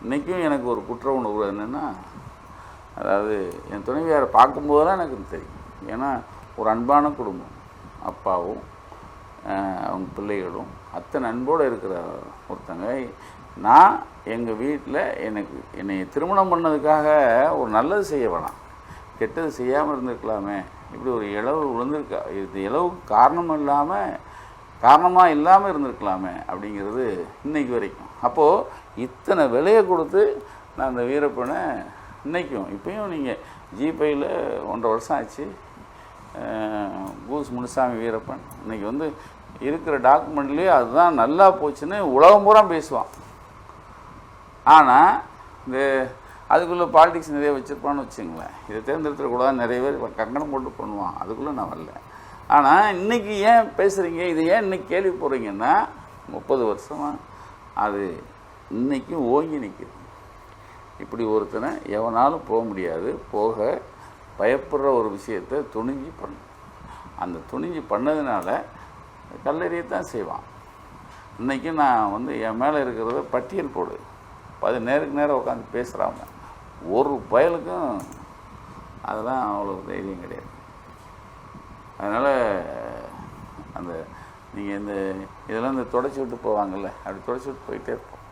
இன்றைக்கும் எனக்கு ஒரு குற்ற உணர்வு என்னென்னா, அதாவது என் துணைவியாரை பார்க்கும்போதெல்லாம் எனக்கு தெரியும். ஏன்னா ஒரு அன்பான குடும்பம், அப்பாவும் அவங்க பிள்ளைகளும் அத்தனை அன்போடு இருக்கிற ஒருத்தங்க. நான் எங்கள் வீட்டில் என்னை திருமணம் பண்ணதுக்காக ஒரு நல்லது செய்ய வேணாம், கெட்டது செய்யாமல் இருந்திருக்கலாமே, இப்படி ஒரு இழவு விழுந்திருக்கா, இது இழவுக்கு காரணமாக இல்லாமல் இருந்திருக்கலாமே அப்படிங்கிறது இன்றைக்கு வரைக்கும். அப்போது இத்தனை விலையை கொடுத்து நான் அந்த வீரப்பனை இன்றைக்கும் இப்போயும் நீங்கள் ஜிபேயில் 1.5 வருஷம் ஆச்சு. கூஸ் முனுசாமி வீரப்பன் இன்றைக்கி வந்து இருக்கிற டாக்குமெண்ட்லேயே அதுதான் நல்லா போச்சுன்னு உலகம் பூரா பேசுவான். ஆனால் இந்த அதுக்குள்ளே பாலிடிக்ஸ் நிறைய வச்சுருப்பான்னு வச்சுங்களேன். இதை தேர்ந்தெடுத்துக்கூடாது நிறைய பேர் கங்கணம் போட்டு பண்ணுவான், அதுக்குள்ளே நான் வரல. ஆனால் இன்றைக்கி ஏன் பேசுகிறீங்க, இது ஏன் இன்றைக்கி கேள்வி போடுறீங்கன்னா 30 வருஷமாக அது இன்றைக்கும் ஓங்கி நிற்கிது. இப்படி ஒருத்தனை எவனாலும் போக முடியாது, போக பயப்படுற ஒரு விஷயத்தை துணிஞ்சு பண்ணும். அந்த துணிஞ்சு பண்ணதுனால கல்லறியத்தான் செய்வான். இன்றைக்கும் நான் வந்து என் மேலே இருக்கிறத பட்டியல் போடு, அது நேருக்கு நேரம் உட்காந்து பேசுகிறாங்க, ஒரு பயலுக்கும் அதெல்லாம் அவ்வளோ தைரியம் கிடையாது. அதனால் அந்த நீங்கள் இதெல்லாம் தொடச்சி விட்டு போவாங்கள்ல, அப்படி தொடச்சி விட்டு போயிட்டே இருப்போம்.